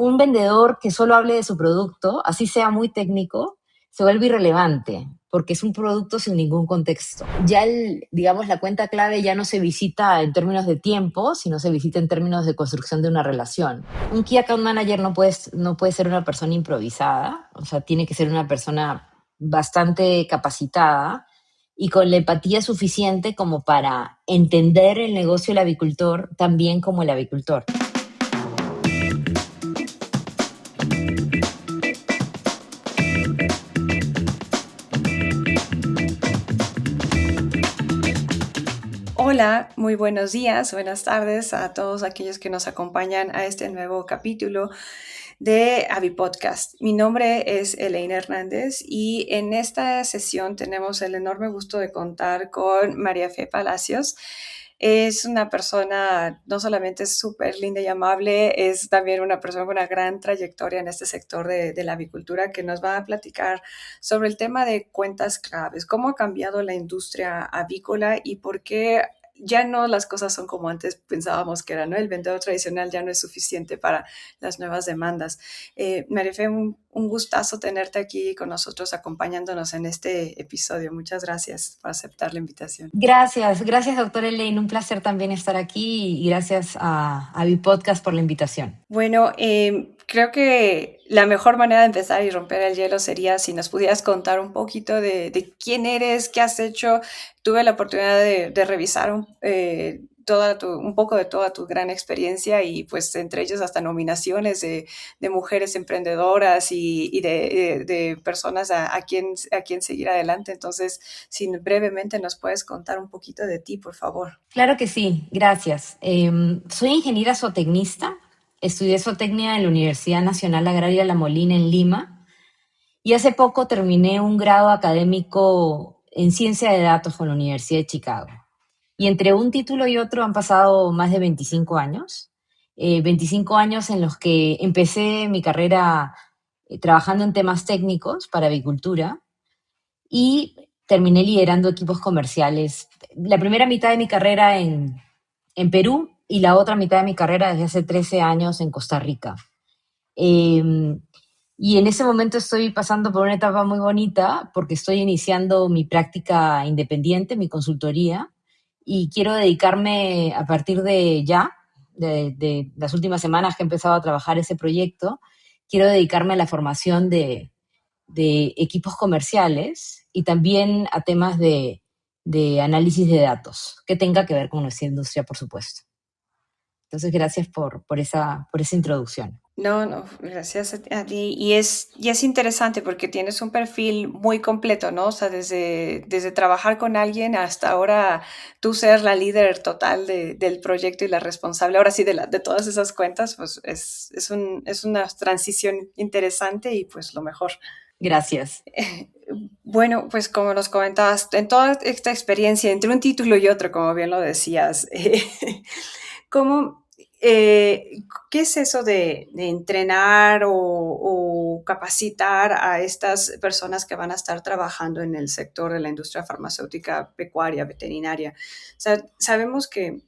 un vendedor que solo hable de su producto, así sea muy técnico, se vuelve irrelevante porque es un producto sin ningún contexto. Ya, digamos, la cuenta clave ya no se visita en términos de tiempo, sino se visita en términos de construcción de una relación. Un Key Account Manager no puede ser una persona improvisada, o sea, tiene que ser una persona bastante capacitada y con la empatía suficiente como para entender el negocio del avicultor tan bien como el avicultor. Hola, muy buenos días, buenas tardes a todos aquellos que nos acompañan a este nuevo capítulo de Avipodcast. Mi nombre es Elaine Hernández y en esta sesión tenemos el enorme gusto de contar con María Fe Palacios. Es una persona no solamente súper linda y amable, es también una persona con una gran trayectoria en este sector de la avicultura que nos va a platicar sobre el tema de cuentas claves, cómo ha cambiado la industria avícola y por qué ya no las cosas son como antes pensábamos que eran, ¿no? El vendedor tradicional ya no es suficiente para las nuevas demandas. Marife, un gustazo tenerte aquí con nosotros acompañándonos en este episodio. Muchas gracias por aceptar la invitación. Gracias, doctor Elaine. Un placer también estar aquí y gracias a mi podcast por la invitación. Bueno, creo que la mejor manera de empezar y romper el hielo sería si nos pudieras contar un poquito de quién eres, qué has hecho. Tuve la oportunidad de revisar un poco de toda tu gran experiencia y pues entre ellos hasta nominaciones de mujeres emprendedoras y de personas a quien seguir adelante. Entonces, si brevemente nos puedes contar un poquito de ti, por favor. Claro que sí, gracias. Soy ingeniera zootecnista. Estudié zootecnia en la Universidad Nacional Agraria La Molina en Lima y hace poco terminé un grado académico en ciencia de datos con la Universidad de Chicago. Y entre un título y otro han pasado más de 25 años. 25 años en los que empecé mi carrera trabajando en temas técnicos para avicultura y terminé liderando equipos comerciales. La primera mitad de mi carrera en Perú y la otra mitad de mi carrera desde hace 13 años en Costa Rica. Eh, y en ese momento estoy pasando por una etapa muy bonita porque estoy iniciando mi práctica independiente, mi consultoría, y quiero dedicarme a partir de ya, de las últimas semanas que he empezado a trabajar ese proyecto, quiero dedicarme a la formación de equipos comerciales y también a temas de análisis de datos, que tenga que ver con nuestra industria, por supuesto. Entonces, gracias por esa introducción. No, gracias a ti. Y es interesante porque tienes un perfil muy completo, ¿no? O sea, desde trabajar con alguien hasta ahora tú ser la líder total del proyecto y la responsable, ahora sí, de todas esas cuentas, pues es una transición interesante y pues lo mejor. Gracias. Bueno, pues como nos comentabas, en toda esta experiencia, entre un título y otro, como bien lo decías, ¿cómo, qué es eso de entrenar o capacitar a estas personas que van a estar trabajando en el sector de la industria farmacéutica, pecuaria, veterinaria? O sea, sabemos que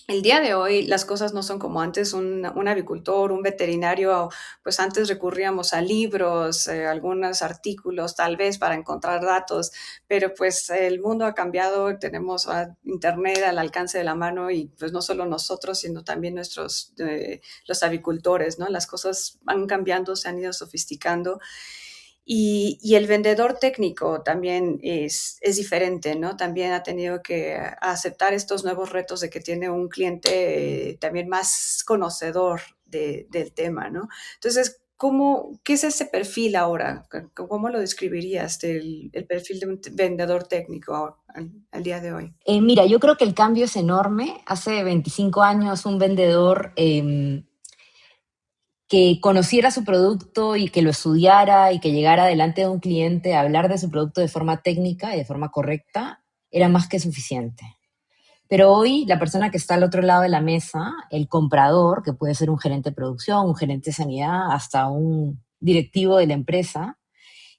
el día de hoy las cosas no son como antes, un avicultor, un veterinario, pues antes recurríamos a libros, algunos artículos tal vez para encontrar datos, pero pues el mundo ha cambiado, tenemos a internet al alcance de la mano y pues no solo nosotros, sino también los avicultores, ¿no? Las cosas van cambiando, se han ido sofisticando. Y el vendedor técnico también es diferente, ¿no? También ha tenido que aceptar estos nuevos retos de que tiene un cliente también más conocedor del tema, ¿no? Entonces, ¿qué es ese perfil ahora? ¿Cómo lo describirías el perfil de un vendedor técnico al día de hoy? Mira, yo creo que el cambio es enorme. Hace 25 años un vendedor que conociera su producto y que lo estudiara y que llegara delante de un cliente a hablar de su producto de forma técnica y de forma correcta, era más que suficiente. Pero hoy la persona que está al otro lado de la mesa, el comprador, que puede ser un gerente de producción, un gerente de sanidad, hasta un directivo de la empresa,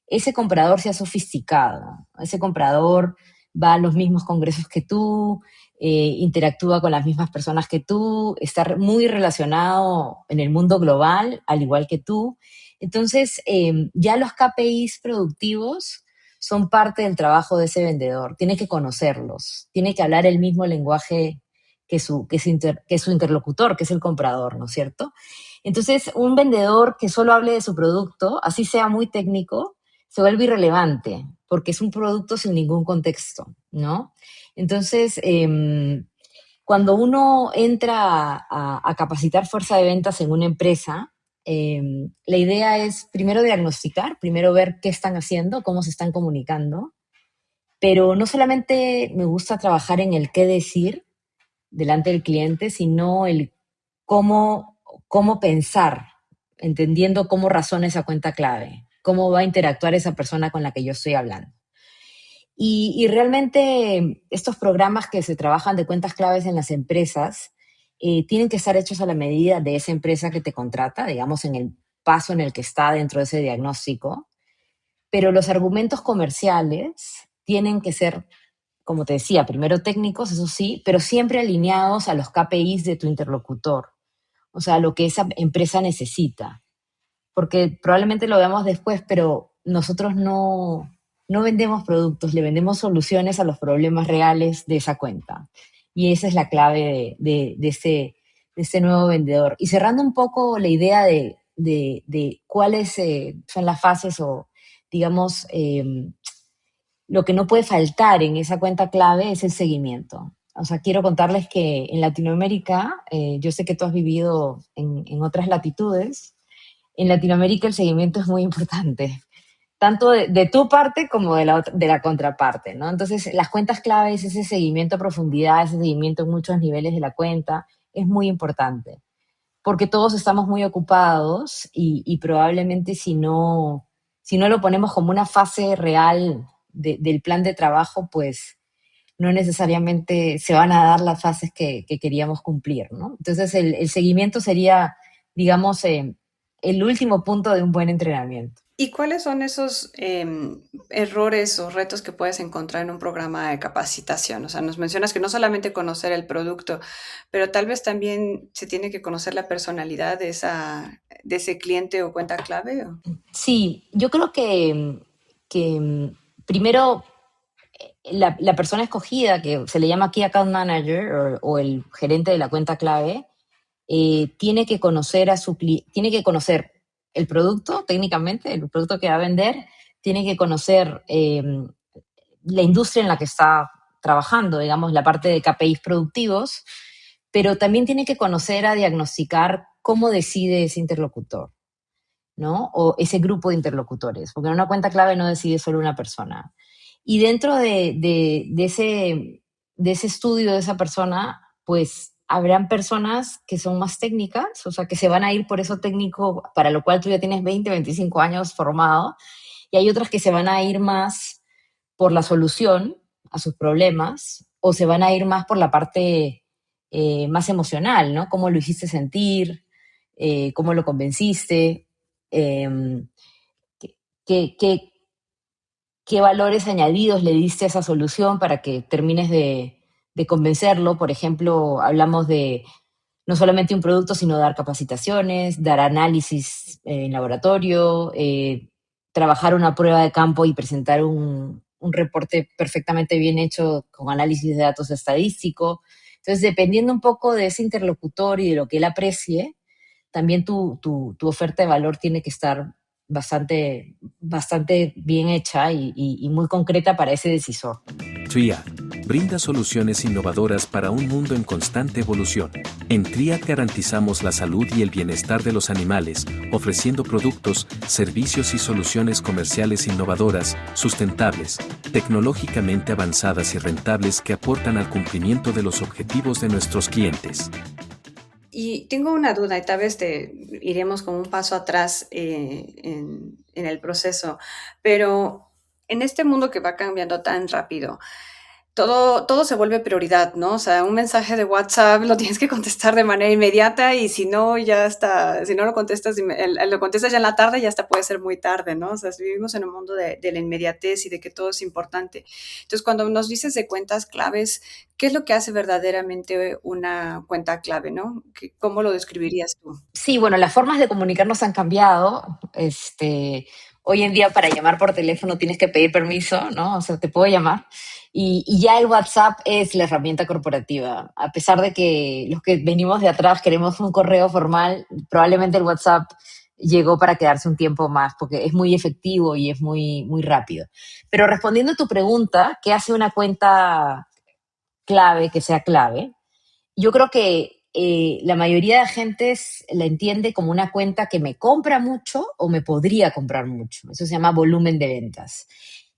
ese comprador se ha sofisticado. Ese comprador va a los mismos congresos que tú, interactúa con las mismas personas que tú, está muy relacionado en el mundo global, al igual que tú. Entonces, ya los KPIs productivos son parte del trabajo de ese vendedor. Tiene que conocerlos, tiene que hablar el mismo lenguaje que su interlocutor, que es el comprador, ¿no es cierto? Entonces, un vendedor que solo hable de su producto, así sea muy técnico, se vuelve irrelevante, porque es un producto sin ningún contexto, ¿no? Entonces, cuando uno entra a capacitar fuerza de ventas en una empresa, la idea es primero diagnosticar, primero ver qué están haciendo, cómo se están comunicando, pero no solamente me gusta trabajar en el qué decir delante del cliente, sino el cómo, cómo pensar, entendiendo cómo razona esa cuenta clave, cómo va a interactuar esa persona con la que yo estoy hablando. Y realmente estos programas que se trabajan de cuentas claves en las empresas tienen que estar hechos a la medida de esa empresa que te contrata, digamos, en el paso en el que está dentro de ese diagnóstico, pero los argumentos comerciales tienen que ser, como te decía, primero técnicos, eso sí, pero siempre alineados a los KPIs de tu interlocutor, o sea, lo que esa empresa necesita, porque probablemente lo veamos después, pero nosotros no vendemos productos, le vendemos soluciones a los problemas reales de esa cuenta. Y esa es la clave de este nuevo vendedor. Y cerrando un poco la idea de cuáles son las fases o, digamos, lo que no puede faltar en esa cuenta clave es el seguimiento. O sea, quiero contarles que en Latinoamérica, yo sé que tú has vivido en otras latitudes, en Latinoamérica el seguimiento es muy importante, tanto de tu parte como de la contraparte, ¿no? Entonces, las cuentas claves, ese seguimiento a profundidad, ese seguimiento en muchos niveles de la cuenta, es muy importante, porque todos estamos muy ocupados y probablemente si no lo ponemos como una fase real del plan de trabajo, pues no necesariamente se van a dar las fases que queríamos cumplir, ¿no? Entonces, el seguimiento sería, digamos, el último punto de un buen entrenamiento. ¿Y cuáles son esos errores o retos que puedes encontrar en un programa de capacitación? O sea, nos mencionas que no solamente conocer el producto, pero tal vez también se tiene que conocer la personalidad de ese cliente o cuenta clave. Sí, yo creo primero la persona escogida, que se le llama Key Account Manager o el gerente de la cuenta clave, tiene que conocer tiene que conocer el producto técnicamente, el producto que va a vender, tiene que conocer la industria en la que está trabajando, digamos, la parte de KPIs productivos, pero también tiene que conocer a diagnosticar cómo decide ese interlocutor, ¿no? O ese grupo de interlocutores, porque en una cuenta clave no decide solo una persona. Y dentro de ese estudio de esa persona, pues habrán personas que son más técnicas, o sea, que se van a ir por eso técnico, para lo cual tú ya tienes 20, 25 años formado, y hay otras que se van a ir más por la solución a sus problemas, o se van a ir más por la parte más emocional, ¿no? Cómo lo hiciste sentir, cómo lo convenciste, eh, qué, qué, qué valores añadidos le diste a esa solución para que termines de convencerlo. Por ejemplo, hablamos de no solamente un producto, sino dar capacitaciones, dar análisis en laboratorio, trabajar una prueba de campo y presentar un reporte perfectamente bien hecho con análisis de datos estadístico. Entonces, dependiendo un poco de ese interlocutor y de lo que él aprecie, también tu oferta de valor tiene que estar bastante bien hecha y muy concreta para ese decisor. Triad brinda soluciones innovadoras para un mundo en constante evolución. En Triad garantizamos la salud y el bienestar de los animales, ofreciendo productos, servicios y soluciones comerciales innovadoras, sustentables, tecnológicamente avanzadas y rentables que aportan al cumplimiento de los objetivos de nuestros clientes. Y tengo una duda, y tal vez iremos como un paso atrás en el proceso, pero en este mundo que va cambiando tan rápido, todo se vuelve prioridad, ¿no? O sea, un mensaje de WhatsApp lo tienes que contestar de manera inmediata y si no, ya está, si no lo contestas, lo contestas ya en la tarde, ya hasta puede ser muy tarde, ¿no? O sea, vivimos en un mundo de la inmediatez y de que todo es importante. Entonces, cuando nos dices de cuentas claves, ¿qué es lo que hace verdaderamente una cuenta clave, ¿no? ¿Cómo lo describirías tú? Sí, bueno, las formas de comunicarnos han cambiado. Hoy en día para llamar por teléfono tienes que pedir permiso, ¿no? O sea, te puedo llamar. Y ya el WhatsApp es la herramienta corporativa. A pesar de que los que venimos de atrás queremos un correo formal, probablemente el WhatsApp llegó para quedarse un tiempo más, porque es muy efectivo y es muy, muy rápido. Pero respondiendo a tu pregunta, ¿qué hace una cuenta clave que sea clave? Yo creo que la mayoría de gentes la entiende como una cuenta que me compra mucho o me podría comprar mucho. Eso se llama volumen de ventas.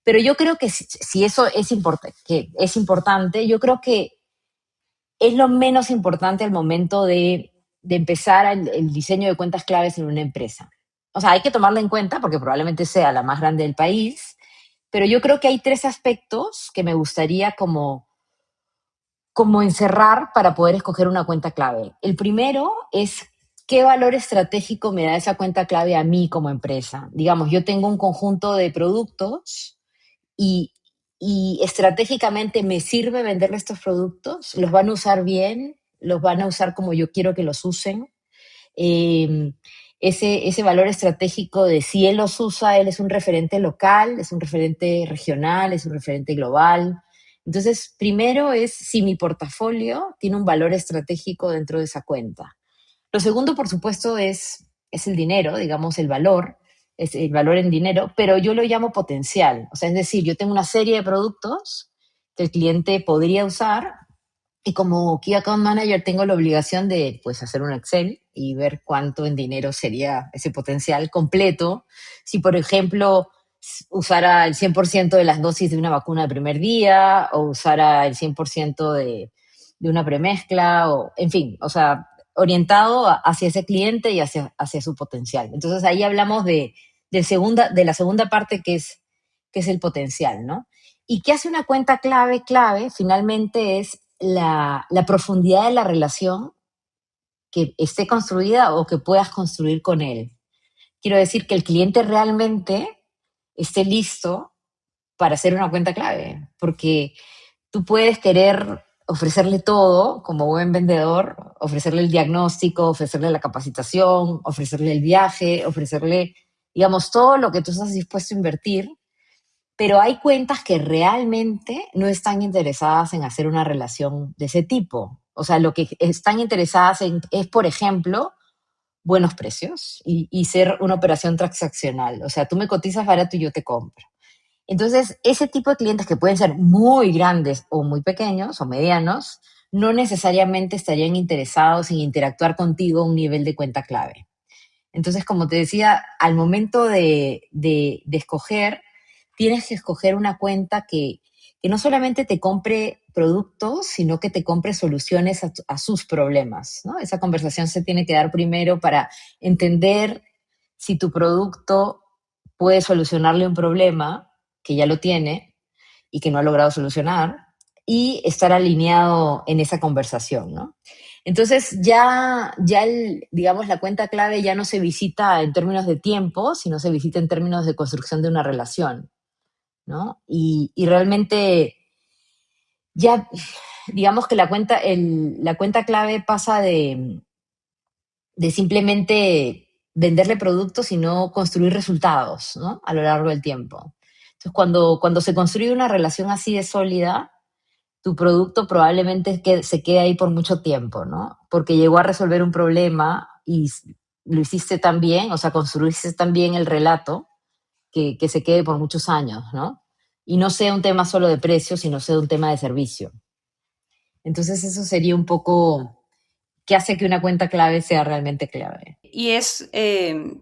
Pero yo creo que si eso que es importante, yo creo que es lo menos importante al momento de empezar el diseño de cuentas claves en una empresa. O sea, hay que tomarla en cuenta porque probablemente sea la más grande del país, pero yo creo que hay tres aspectos que me gustaría como encerrar para poder escoger una cuenta clave. El primero es qué valor estratégico me da esa cuenta clave a mí como empresa. Digamos, yo tengo un conjunto de productos y, y estratégicamente me sirve venderle estos productos, los van a usar bien, los van a usar como yo quiero que los usen. Eh, ese valor estratégico de si él los usa, él es un referente local, es un referente regional, es un referente global. Entonces, primero es si mi portafolio tiene un valor estratégico dentro de esa cuenta. Lo segundo, por supuesto, es el dinero, digamos, el valor, es el valor en dinero, pero yo lo llamo potencial. O sea, es decir, yo tengo una serie de productos que el cliente podría usar y como Key Account Manager tengo la obligación de pues, hacer un Excel y ver cuánto en dinero sería ese potencial completo. Si, por ejemplo, usara el 100% de las dosis de una vacuna de primer día o usara el 100% de una premezcla, o, en fin, o sea, orientado hacia ese cliente y hacia su potencial. Entonces ahí hablamos de la segunda parte que es el potencial, ¿no? ¿Y qué hace una cuenta clave? Clave finalmente es la profundidad de la relación que esté construida o que puedas construir con él. Quiero decir que el cliente realmente esté listo para hacer una cuenta clave, porque tú puedes querer ofrecerle todo como buen vendedor, ofrecerle el diagnóstico, ofrecerle la capacitación, ofrecerle el viaje, ofrecerle, digamos, todo lo que tú estás dispuesto a invertir, pero hay cuentas que realmente no están interesadas en hacer una relación de ese tipo. O sea, lo que están interesadas en es, por ejemplo, buenos precios y ser una operación transaccional. O sea, tú me cotizas barato y yo te compro. Entonces, ese tipo de clientes que pueden ser muy grandes o muy pequeños o medianos, no necesariamente estarían interesados en interactuar contigo a un nivel de cuenta clave. Entonces, como te decía, al momento de escoger, tienes que escoger una cuenta que no solamente te compre productos, sino que te compre soluciones a sus problemas, ¿no? Esa conversación se tiene que dar primero para entender si tu producto puede solucionarle un problema que ya lo tiene y que no ha logrado solucionar y estar alineado en esa conversación, ¿no? Entonces digamos, la cuenta clave ya no se visita en términos de tiempo, sino se visita en términos de construcción de una relación, ¿no? Y realmente ya, digamos que la cuenta clave pasa de simplemente venderle productos, sino construir resultados, ¿no? A lo largo del tiempo. Entonces, cuando se construye una relación así de sólida, tu producto probablemente se quede ahí por mucho tiempo, ¿no? Porque llegó a resolver un problema y lo hiciste tan bien, o sea, construiste tan bien el relato que se quede por muchos años, ¿no? Y no sea un tema solo de precio, sino sea un tema de servicio. Entonces eso sería un poco qué hace que una cuenta clave sea realmente clave. y es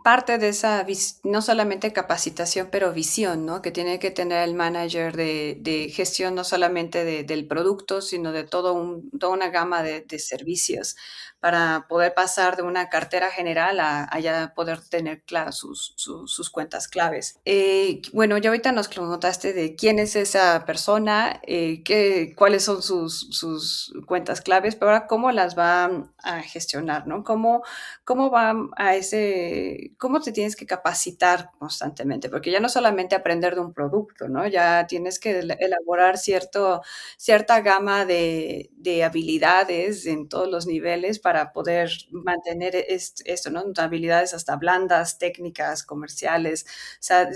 parte de esa, no solamente capacitación, pero visión, ¿no? Que tiene que tener el manager de gestión, no solamente del producto, sino de toda una gama de servicios para poder pasar de una cartera general a ya poder tener claras sus cuentas claves. Bueno, ya ahorita nos contaste de quién es esa persona, cuáles son sus cuentas claves, pero ahora cómo las va a gestionar, ¿no? ¿Cómo va cómo te tienes que capacitar constantemente? Porque ya no solamente aprender de un producto, ¿no? Ya tienes que elaborar cierta gama de habilidades en todos los niveles para poder mantener esto, ¿no? Habilidades hasta blandas, técnicas, comerciales. O sea,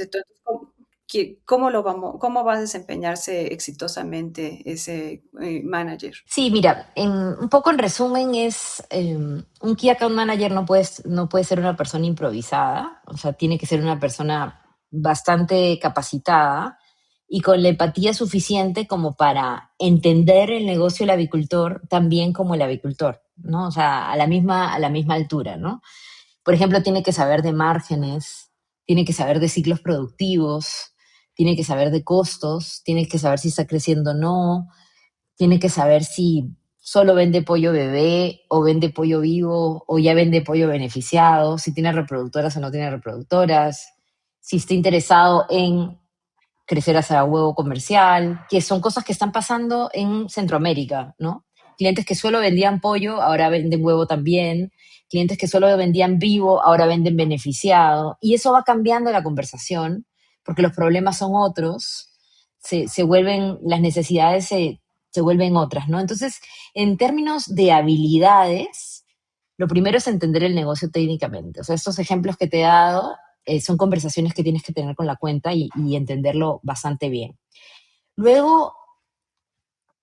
¿cómo va a desempeñarse exitosamente ese manager? Sí, mira, un poco en resumen es, un Key Account Manager no puede ser una persona improvisada, o sea, tiene que ser una persona bastante capacitada y con la empatía suficiente como para entender el negocio del avicultor también como el avicultor, ¿no? O sea, a la misma altura, ¿no? Por ejemplo, tiene que saber de márgenes, tiene que saber de ciclos productivos, tiene que saber de costos, tiene que saber si está creciendo o no, tiene que saber si solo vende pollo bebé o vende pollo vivo o ya vende pollo beneficiado, si tiene reproductoras o no tiene reproductoras, si está interesado en crecer hacia huevo comercial, que son cosas que están pasando en Centroamérica, ¿no? Clientes que solo vendían pollo, ahora venden huevo también. Clientes que solo vendían vivo, ahora venden beneficiado. Y eso va cambiando la conversación, porque los problemas son otros, se vuelven, las necesidades se vuelven otras, ¿no? Entonces, en términos de habilidades, lo primero es entender el negocio técnicamente. O sea, estos ejemplos que te he dado son conversaciones que tienes que tener con la cuenta y entenderlo bastante bien. Luego,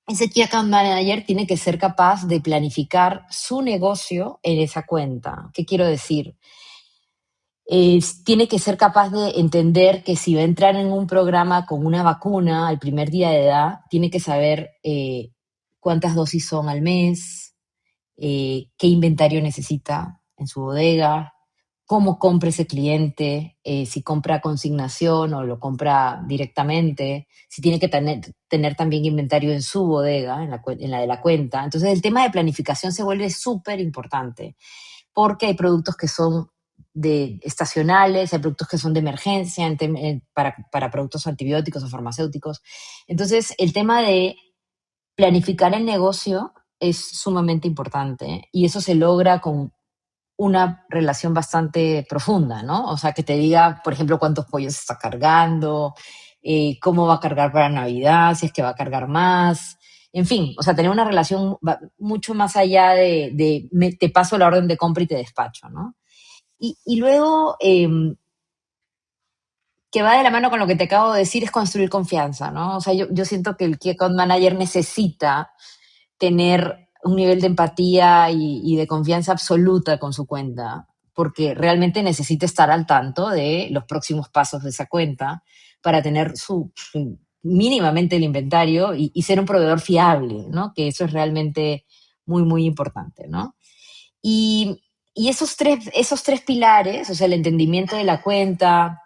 ese Key Account Manager tiene que ser capaz de planificar su negocio en esa cuenta. ¿Qué quiero decir? Tiene que ser capaz de entender que si va a entrar en un programa con una vacuna al primer día de edad, tiene que saber cuántas dosis son al mes, qué inventario necesita en su bodega, cómo compra ese cliente, si compra consignación o lo compra directamente, si tiene que tener también inventario en su bodega, en la de la cuenta. Entonces el tema de planificación se vuelve súper importante porque hay productos que son estacionales, hay productos que son de emergencia para productos antibióticos o farmacéuticos. Entonces el tema de planificar el negocio es sumamente importante y eso se logra con una relación bastante profunda, ¿no? O sea, que te diga, por ejemplo, cuántos pollos está cargando, cómo va a cargar para Navidad, si es que va a cargar más, en fin, o sea, tener una relación mucho más allá te paso la orden de compra y te despacho, ¿no? Y luego, que va de la mano con lo que te acabo de decir, es construir confianza, ¿no? O sea, yo siento que el Key Account Manager necesita tener un nivel de empatía y de confianza absoluta con su cuenta, porque realmente necesita estar al tanto de los próximos pasos de esa cuenta para tener mínimamente el inventario y ser un proveedor fiable, ¿no? Que eso es realmente muy, muy importante, ¿no? Y, y esos tres pilares, o sea, el entendimiento de la cuenta,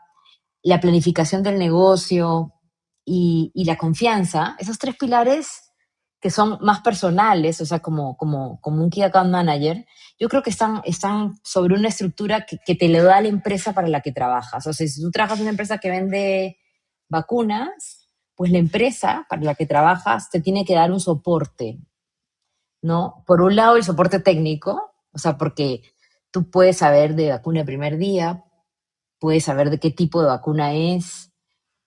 la planificación del negocio y la confianza, esos tres pilares que son más personales, o sea, como un Key Account Manager, yo creo que están sobre una estructura que te le da la empresa para la que trabajas. O sea, si tú trabajas en una empresa que vende vacunas, pues la empresa para la que trabajas te tiene que dar un soporte, ¿no? Por un lado, el soporte técnico, o sea, porque tú puedes saber de vacuna el primer día, puedes saber de qué tipo de vacuna es,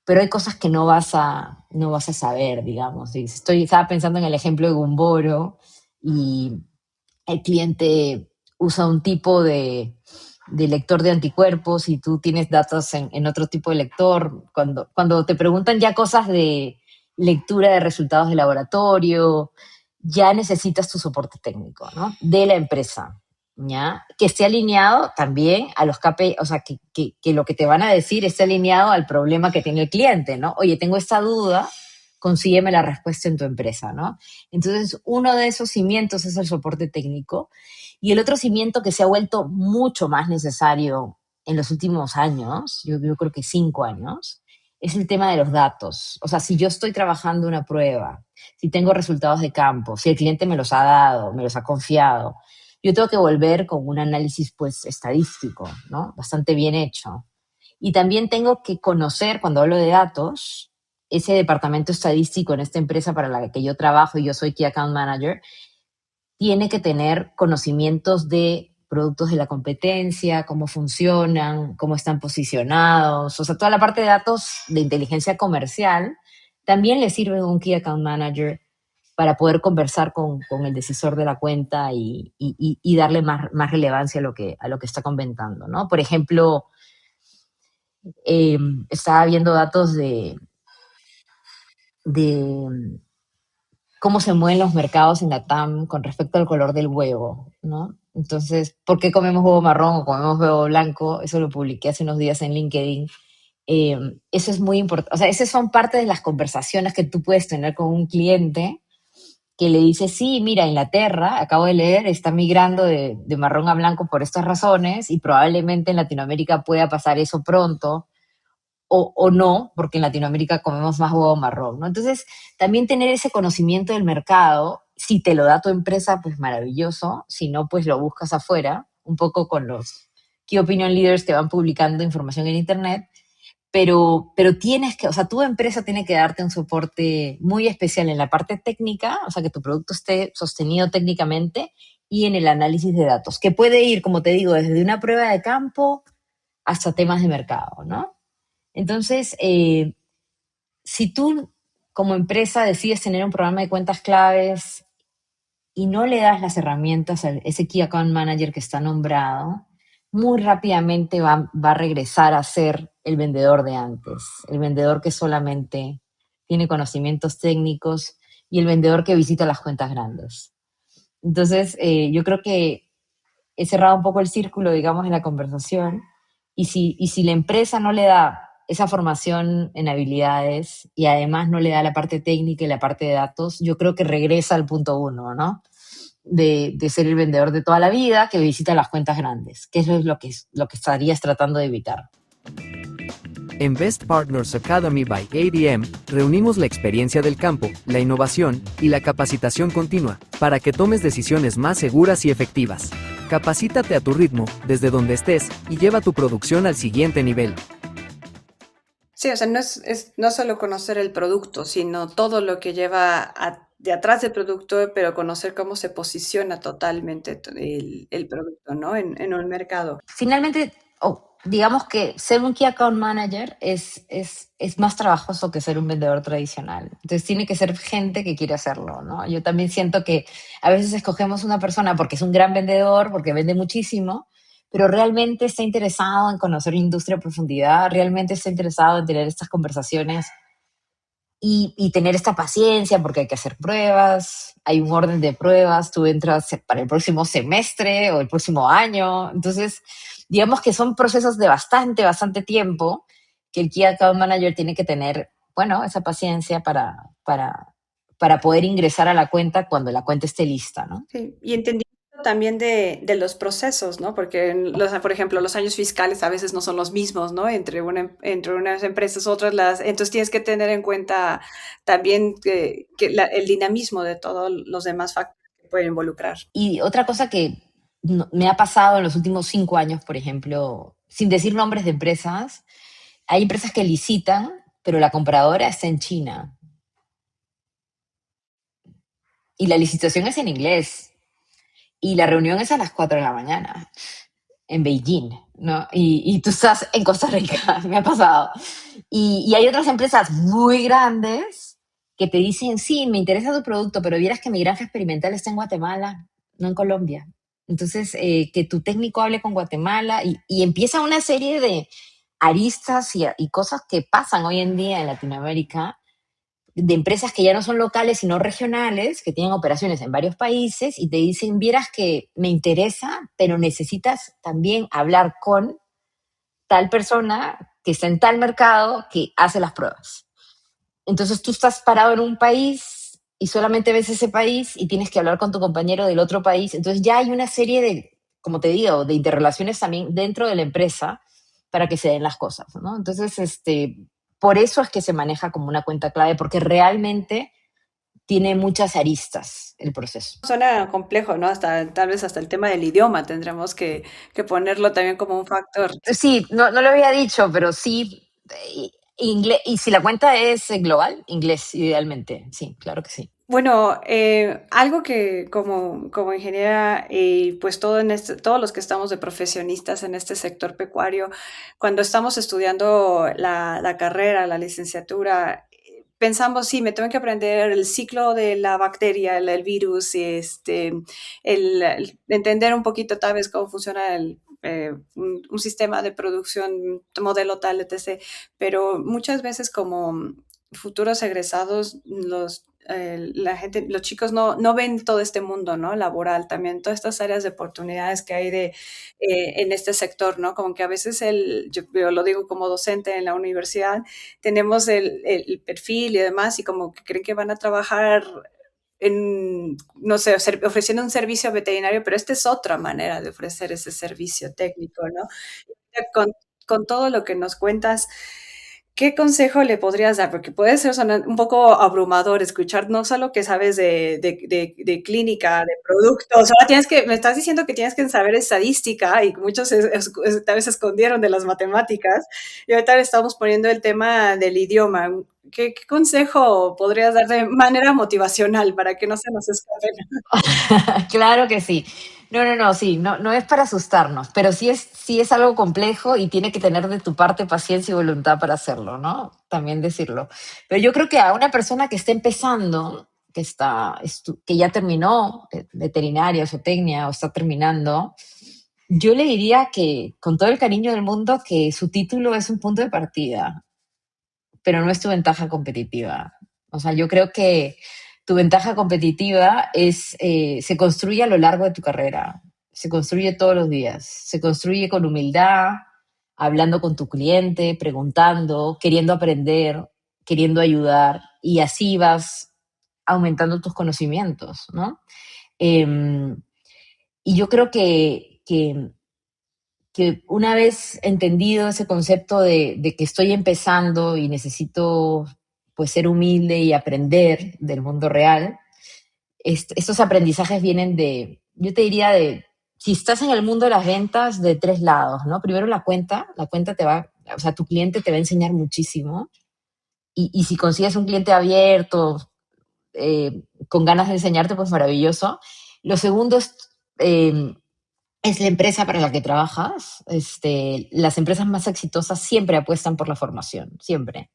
pero hay cosas que no vas a saber, digamos. Estaba pensando en el ejemplo de Gumboro y el cliente usa un tipo de lector de anticuerpos y tú tienes datos en otro tipo de lector. Cuando te preguntan ya cosas de lectura de resultados de laboratorio, ya necesitas tu soporte técnico, ¿no? De la empresa, ¿ya? Que esté alineado también a los KPI, o sea, que lo que te van a decir esté alineado al problema que tiene el cliente, ¿no? Oye, tengo esta duda, consígueme la respuesta en tu empresa, ¿no? Entonces, uno de esos cimientos es el soporte técnico y el otro cimiento que se ha vuelto mucho más necesario en los últimos años, yo creo que 5 años, es el tema de los datos. O sea, si yo estoy trabajando una prueba, si tengo resultados de campo, si el cliente me los ha dado, me los ha confiado, yo tengo que volver con un análisis pues estadístico, ¿no? Bastante bien hecho. Y también tengo que conocer, cuando hablo de datos, ese departamento estadístico en esta empresa para la que yo trabajo y yo soy Key Account Manager, tiene que tener conocimientos de productos de la competencia, cómo funcionan, cómo están posicionados, o sea, toda la parte de datos de inteligencia comercial también le sirve a un Key Account Manager para poder conversar con el decisor de la cuenta y darle más relevancia a lo que está comentando, ¿no? Por ejemplo, estaba viendo datos de cómo se mueven los mercados en la TAM con respecto al color del huevo, ¿no? Entonces, ¿por qué comemos huevo marrón o comemos huevo blanco? Eso lo publiqué hace unos días en LinkedIn. Eso es muy importante. O sea, esas son parte de las conversaciones que tú puedes tener con un cliente que le dice, sí, mira, Inglaterra, acabo de leer, está migrando de marrón a blanco por estas razones y probablemente en Latinoamérica pueda pasar eso pronto o no, porque en Latinoamérica comemos más huevo marrón, ¿no? Entonces, también tener ese conocimiento del mercado, si te lo da tu empresa, pues maravilloso, si no, pues lo buscas afuera, un poco con los Key Opinion Leaders que van publicando información en Internet, pero tienes que, o sea, tu empresa tiene que darte un soporte muy especial en la parte técnica, o sea, que tu producto esté sostenido técnicamente y en el análisis de datos, que puede ir, como te digo, desde una prueba de campo hasta temas de mercado, ¿no? Entonces, si tú como empresa decides tener un programa de cuentas claves y no le das las herramientas a ese Key Account Manager que está nombrado, muy rápidamente va a regresar a ser el vendedor de antes, el vendedor que solamente tiene conocimientos técnicos y el vendedor que visita las cuentas grandes. Entonces, yo creo que he cerrado un poco el círculo, digamos, en la conversación. Y si la empresa no le da esa formación en habilidades y además no le da la parte técnica y la parte de datos, yo creo que regresa al punto uno, ¿no? De ser el vendedor de toda la vida que visita las cuentas grandes, que eso es lo que estarías tratando de evitar. En Best Partners Academy by ADM, reunimos la experiencia del campo, la innovación y la capacitación continua, para que tomes decisiones más seguras y efectivas. Capacítate a tu ritmo, desde donde estés, y lleva tu producción al siguiente nivel. Sí, o sea, no solo conocer el producto, sino todo lo que lleva de atrás del producto, pero conocer cómo se posiciona totalmente el producto, ¿no? En un mercado. Finalmente, digamos que ser un Key Account Manager es más trabajoso que ser un vendedor tradicional. Entonces tiene que ser gente que quiere hacerlo, ¿no? Yo también siento que a veces escogemos una persona porque es un gran vendedor, porque vende muchísimo, pero realmente está interesado en conocer la industria a profundidad, realmente está interesado en tener estas conversaciones y tener esta paciencia porque hay que hacer pruebas, hay un orden de pruebas, tú entras para el próximo semestre o el próximo año, entonces digamos que son procesos de bastante tiempo que el Key Account Manager tiene que tener, bueno, esa paciencia para poder ingresar a la cuenta cuando la cuenta esté lista, ¿no? Sí, y entendiendo también de los procesos, ¿no? Porque, por ejemplo, los años fiscales a veces no son los mismos, ¿no? Entre unas empresas, otras entonces tienes que tener en cuenta también el dinamismo de todos los demás factores que pueden involucrar. Y otra cosa que me ha pasado en los últimos 5 años, por ejemplo, sin decir nombres de empresas, hay empresas que licitan, pero la compradora está en China. Y la licitación es en inglés. Y la reunión es a las 4 de la mañana en Beijing, ¿no? Y tú estás en Costa Rica, me ha pasado. Y hay otras empresas muy grandes que te dicen, sí, me interesa tu producto, pero vieras que mi granja experimental está en Guatemala, no en Colombia. Entonces, que tu técnico hable con Guatemala y empieza una serie de aristas y cosas que pasan hoy en día en Latinoamérica de empresas que ya no son locales sino regionales, que tienen operaciones en varios países y te dicen, vieras que me interesa, pero necesitas también hablar con tal persona que está en tal mercado que hace las pruebas. Entonces tú estás parado en un país y solamente ves ese país y tienes que hablar con tu compañero del otro país. Entonces ya hay una serie de, como te digo, de interrelaciones también dentro de la empresa para que se den las cosas, ¿no? Entonces, por eso es que se maneja como una cuenta clave, porque realmente tiene muchas aristas el proceso. Suena complejo, ¿no? Hasta, tal vez hasta el tema del idioma tendremos que ponerlo también como un factor. Sí, no lo había dicho, pero sí, inglés, y si la cuenta es global, inglés idealmente, sí, claro que sí. Bueno, algo que como ingeniera y pues todos los que estamos de profesionistas en este sector pecuario, cuando estamos estudiando la carrera, la licenciatura, pensamos, sí, me tengo que aprender el ciclo de la bacteria, el virus, y el entender un poquito tal vez cómo funciona un sistema de producción, modelo tal, etc. Pero muchas veces como futuros egresados, la gente, los chicos no ven todo este mundo, ¿no? Laboral, también todas estas áreas de oportunidades que hay en este sector, ¿no? Como que a veces yo lo digo como docente en la universidad, tenemos el perfil y demás, y como que creen que van a trabajar no sé, ofreciendo un servicio veterinario, pero esta es otra manera de ofrecer ese servicio técnico, ¿no? Con, con todo lo que nos cuentas, ¿qué consejo le podrías dar? Porque puede ser un poco abrumador escuchar no solo que sabes de clínica, de productos, ahora me estás diciendo que tienes que saber estadística y muchos tal vez se escondieron de las matemáticas y ahorita le estamos poniendo el tema del idioma. ¿Qué consejo podrías dar de manera motivacional para que no se nos escapen? Claro que sí. No, sí, no es para asustarnos, pero sí es algo complejo y tiene que tener de tu parte paciencia y voluntad para hacerlo, ¿no? También decirlo. Pero yo creo que a una persona que está empezando, que ya terminó veterinaria o zootecnia o está terminando, yo le diría que, con todo el cariño del mundo, que su título es un punto de partida, pero no es tu ventaja competitiva. O sea, yo creo que tu ventaja competitiva se construye a lo largo de tu carrera, se construye todos los días, se construye con humildad, hablando con tu cliente, preguntando, queriendo aprender, queriendo ayudar, y así vas aumentando tus conocimientos, ¿no? Y yo creo que una vez entendido ese concepto de que estoy empezando y necesito pues ser humilde y aprender del mundo real, estos aprendizajes vienen yo te diría si estás en el mundo de las ventas, de tres lados, ¿no? Primero la cuenta o sea, tu cliente te va a enseñar muchísimo y si consigues un cliente abierto, con ganas de enseñarte, pues maravilloso. Lo segundo es la empresa para la que trabajas. Las empresas más exitosas siempre apuestan por la formación, siempre.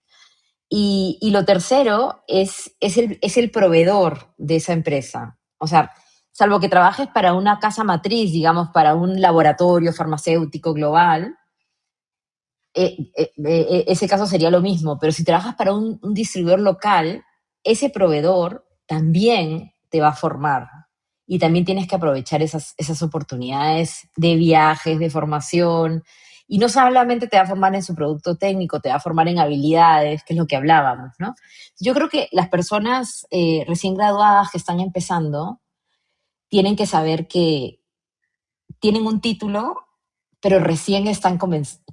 Y lo tercero es el proveedor de esa empresa. O sea, salvo que trabajes para una casa matriz, digamos, para un laboratorio farmacéutico global, ese caso sería lo mismo. Pero si trabajas para un distribuidor local, ese proveedor también te va a formar. Y también tienes que aprovechar esas oportunidades de viajes, de formación. Y no solamente te va a formar en su producto técnico, te va a formar en habilidades, que es lo que hablábamos, ¿no? Yo creo que las personas recién graduadas que están empezando tienen que saber que tienen un título, pero recién están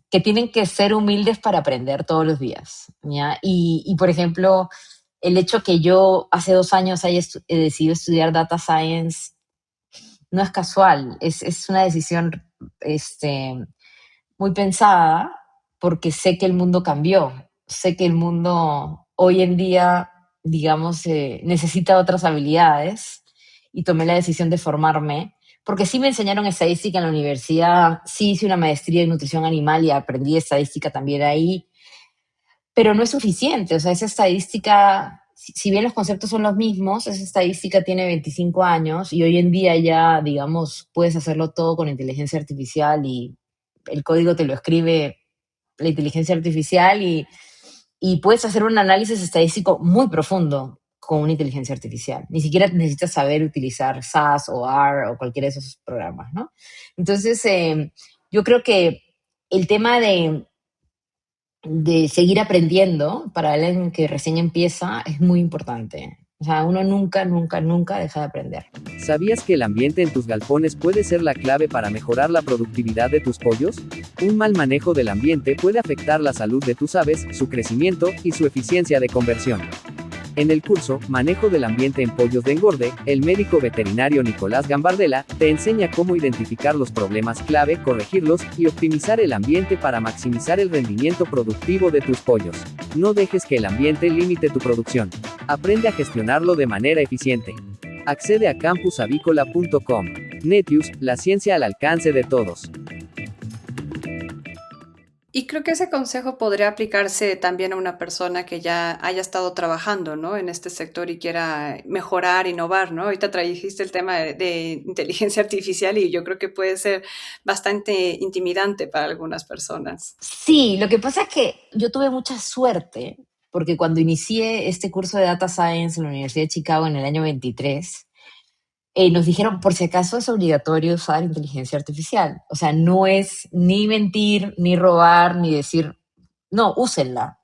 que tienen que ser humildes para aprender todos los días, ¿ya? Por ejemplo, el hecho que yo hace 2 años he decidido estudiar Data Science no es casual, es una decisión muy pensada porque sé que el mundo cambió, sé que el mundo hoy en día, digamos, necesita otras habilidades y tomé la decisión de formarme, porque sí me enseñaron estadística en la universidad, sí hice una maestría en nutrición animal y aprendí estadística también ahí, pero no es suficiente, o sea, esa estadística, si bien los conceptos son los mismos, esa estadística tiene 25 años y hoy en día ya, digamos, puedes hacerlo todo con inteligencia artificial y el código te lo escribe la inteligencia artificial y puedes hacer un análisis estadístico muy profundo con una inteligencia artificial. Ni siquiera necesitas saber utilizar SAS o R o cualquiera de esos programas, ¿no? Entonces, yo creo que el tema de seguir aprendiendo para alguien que recién empieza es muy importante. O sea, uno nunca, nunca, nunca deja de aprender. ¿Sabías que el ambiente en tus galpones puede ser la clave para mejorar la productividad de tus pollos? Un mal manejo del ambiente puede afectar la salud de tus aves, su crecimiento y su eficiencia de conversión. En el curso Manejo del ambiente en pollos de engorde, el médico veterinario Nicolás Gambardella te enseña cómo identificar los problemas clave, corregirlos y optimizar el ambiente para maximizar el rendimiento productivo de tus pollos. No dejes que el ambiente limite tu producción. Aprende a gestionarlo de manera eficiente. Accede a campusavícola.com. Netius, la ciencia al alcance de todos. Y creo que ese consejo podría aplicarse también a una persona que ya haya estado trabajando, ¿no? En este sector y quiera mejorar, innovar, ¿no? Ahorita trajiste el tema de inteligencia artificial y yo creo que puede ser bastante intimidante para algunas personas. Sí, lo que pasa es que yo tuve mucha suerte porque cuando inicié este curso de Data Science en la Universidad de Chicago en el año 23, nos dijeron, por si acaso es obligatorio usar inteligencia artificial. O sea, no es ni mentir, ni robar, ni decir, no, úsenla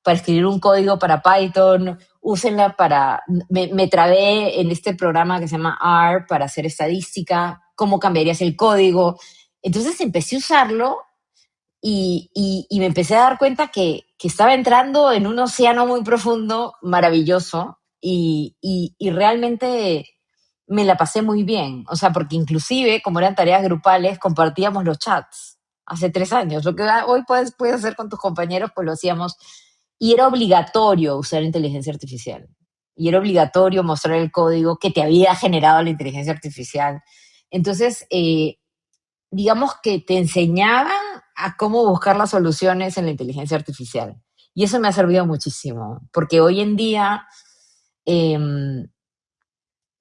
para escribir un código para Python, úsenla para, me trabé en este programa que se llama R para hacer estadística, cómo cambiarías el código. Entonces empecé a usarlo y me empecé a dar cuenta que estaba entrando en un océano muy profundo, maravilloso, y realmente me la pasé muy bien. O sea, porque inclusive, como eran tareas grupales, compartíamos los chats hace 3 años. Lo que hoy puedes hacer con tus compañeros, pues lo hacíamos. Y era obligatorio usar inteligencia artificial. Y era obligatorio mostrar el código que te había generado la inteligencia artificial. Entonces, digamos que te enseñaban a cómo buscar las soluciones en la inteligencia artificial. Y eso me ha servido muchísimo, porque hoy en día, eh,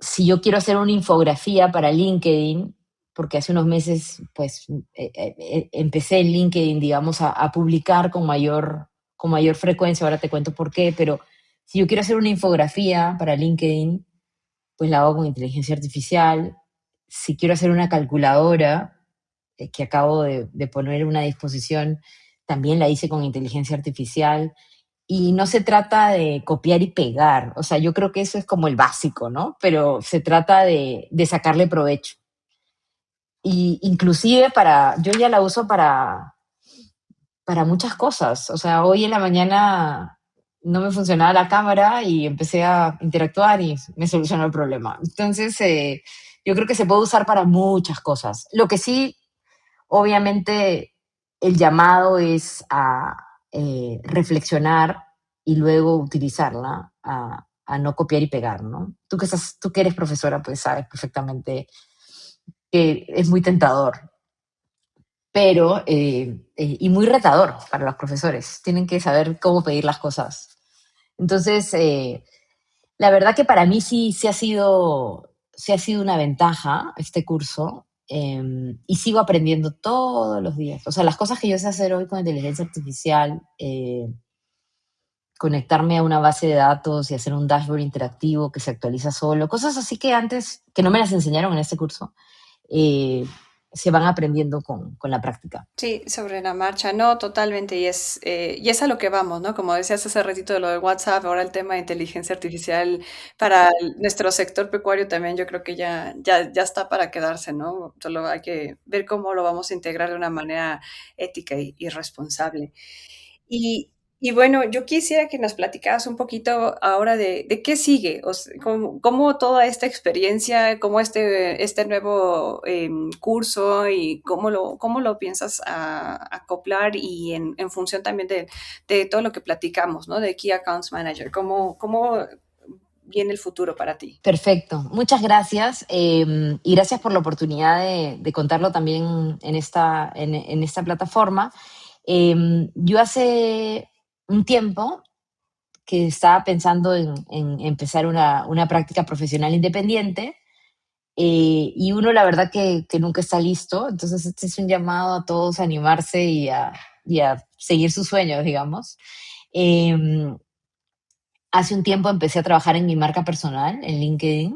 si yo quiero hacer una infografía para LinkedIn, porque hace unos meses pues empecé en LinkedIn, digamos, a publicar con mayor frecuencia, ahora te cuento por qué, pero si yo quiero hacer una infografía para LinkedIn, pues la hago con inteligencia artificial. Si quiero hacer una calculadora, que acabo de poner en una disposición, también la hice con inteligencia artificial. Y no se trata de copiar y pegar, o sea, yo creo que eso es como el básico, ¿no? Pero se trata de sacarle provecho. Y inclusive yo ya la uso para muchas cosas. O sea, hoy en la mañana no me funcionaba la cámara y empecé a interactuar y me solucionó el problema. Entonces, yo creo que se puede usar para muchas cosas. Lo que sí, obviamente, el llamado es a reflexionar y luego utilizarla, a no copiar y pegar, ¿no? Tú que eres profesora, pues sabes perfectamente que es muy tentador, pero y muy retador para los profesores. Tienen que saber cómo pedir las cosas. Entonces, la verdad que para mí sí ha sido una ventaja este curso, y sigo aprendiendo todos los días. O sea, las cosas que yo sé hacer hoy con inteligencia artificial, conectarme a una base de datos y hacer un dashboard interactivo que se actualiza solo, cosas así que antes, que no me las enseñaron en este curso, eh, se van aprendiendo con la práctica. Sí, sobre la marcha, no, totalmente, y es a lo que vamos, ¿no? Como decías hace ratito de lo de WhatsApp, ahora el tema de inteligencia artificial para nuestro sector pecuario también yo creo que ya está para quedarse, ¿no? Solo hay que ver cómo lo vamos a integrar de una manera ética y responsable. Y bueno, yo quisiera que nos platicaras un poquito ahora de qué sigue, o sea, cómo toda esta experiencia, cómo este nuevo curso y cómo lo piensas acoplar y en función también de todo lo que platicamos, ¿no? De Key Accounts Manager, cómo viene el futuro para ti. Perfecto, muchas gracias, y gracias por la oportunidad de contarlo también en esta plataforma. Yo hace un tiempo que estaba pensando en empezar una práctica profesional independiente, y uno la verdad que nunca está listo, entonces este es un llamado a todos a animarse y a seguir sus sueños, digamos. Eh, Hace un tiempo empecé a trabajar en mi marca personal en LinkedIn,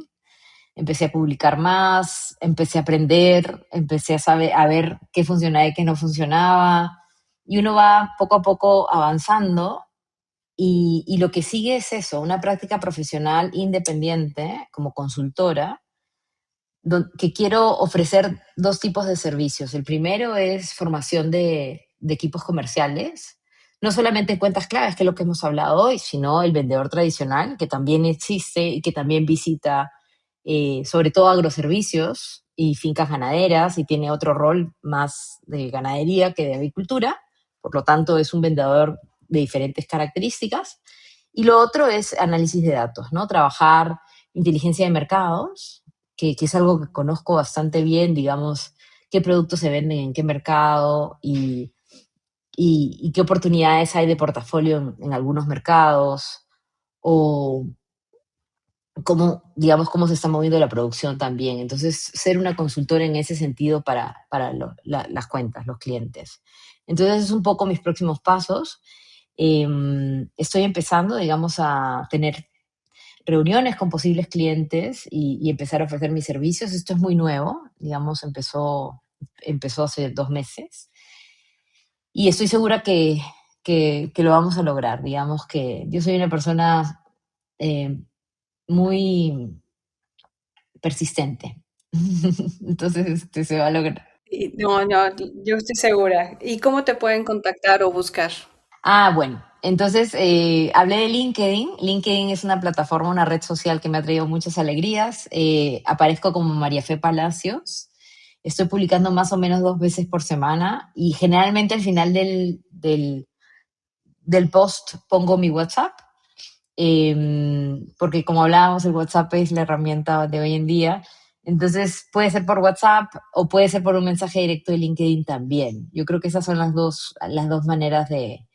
empecé a publicar más, empecé a aprender, empecé a ver qué funcionaba y qué no funcionaba, y uno va poco a poco avanzando y lo que sigue es eso, una práctica profesional independiente como consultora, que quiero ofrecer dos tipos de servicios. El primero es formación de equipos comerciales, no solamente en cuentas claves, que es lo que hemos hablado hoy, sino el vendedor tradicional, que también existe y que también visita sobre todo agroservicios y fincas ganaderas y tiene otro rol más de ganadería que de agricultura, por lo tanto es un vendedor de diferentes características. Y lo otro es análisis de datos, ¿no? Trabajar inteligencia de mercados, que es algo que conozco bastante bien, digamos, qué productos se venden en qué mercado y qué oportunidades hay de portafolio en algunos mercados, o cómo, digamos, cómo se está moviendo la producción también. Entonces, ser una consultora en ese sentido para las cuentas, los clientes. Entonces, es un poco mis próximos pasos. Estoy empezando, digamos, a tener reuniones con posibles clientes y empezar a ofrecer mis servicios. Esto es muy nuevo, digamos, empezó hace 2 meses y estoy segura que lo vamos a lograr. Digamos que yo soy una persona eh, muy persistente, entonces se va a lograr. No, no, yo estoy segura. ¿Y cómo te pueden contactar o buscar? Bueno, entonces hablé de LinkedIn. LinkedIn es una plataforma, una red social que me ha traído muchas alegrías. Aparezco como María Fe Palacios. Estoy publicando más o menos 2 veces por semana y generalmente al final del post pongo mi WhatsApp, porque como hablábamos, el WhatsApp es la herramienta de hoy en día. Entonces puede ser por WhatsApp o puede ser por un mensaje directo de LinkedIn también. Yo creo que esas son las dos maneras de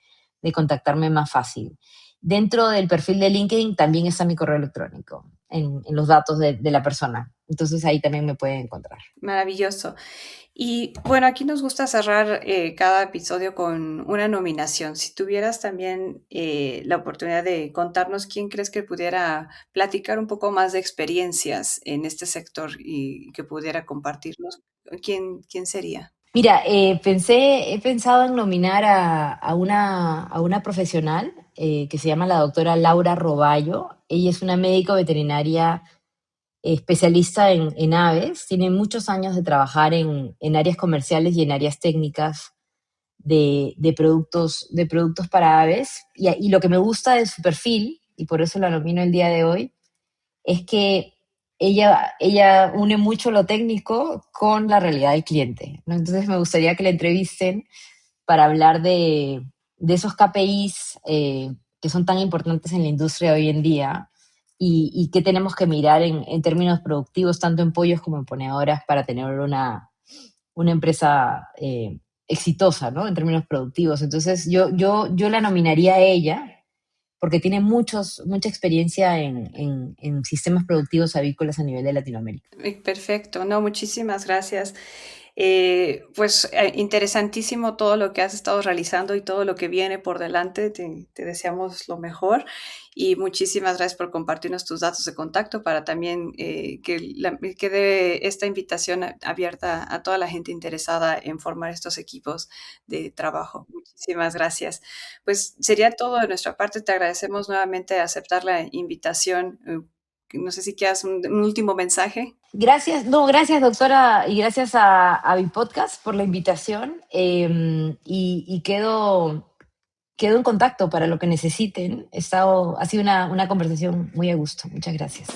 contactarme más fácil. Dentro del perfil de LinkedIn también está mi correo electrónico en los datos de la persona. Entonces ahí también me pueden encontrar. Maravilloso. Y bueno, aquí nos gusta cerrar cada episodio con una nominación. Si tuvieras también la oportunidad de contarnos quién crees que pudiera platicar un poco más de experiencias en este sector y que pudiera compartirnos, ¿quién sería? Mira, he pensado en nominar a una profesional que se llama la doctora Laura Roballo. Ella es una médico veterinaria especialista en aves, tiene muchos años de trabajar en áreas comerciales y en áreas técnicas de productos para aves. Y lo que me gusta de su perfil, y por eso la nomino el día de hoy, es que ella une mucho lo técnico con la realidad del cliente, ¿no? Entonces me gustaría que la entrevisten para hablar de esos KPIs que son tan importantes en la industria hoy en día y qué tenemos que mirar en términos productivos, tanto en pollos como en ponedoras, para tener una empresa exitosa, ¿no? En términos productivos. Entonces yo la nominaría a ella porque tiene mucha experiencia en sistemas productivos avícolas a nivel de Latinoamérica. Perfecto, no, muchísimas gracias. Pues interesantísimo todo lo que has estado realizando y todo lo que viene por delante. Te deseamos lo mejor y muchísimas gracias por compartirnos tus datos de contacto para también que quede esta invitación abierta a toda la gente interesada en formar estos equipos de trabajo. Muchísimas gracias. Pues sería todo de nuestra parte. Te agradecemos nuevamente aceptar la invitación. No sé si quieras un último mensaje. Gracias, no, gracias doctora y gracias a mi podcast por la invitación, y quedo en contacto para lo que necesiten. Ha sido una conversación muy a gusto. Muchas gracias.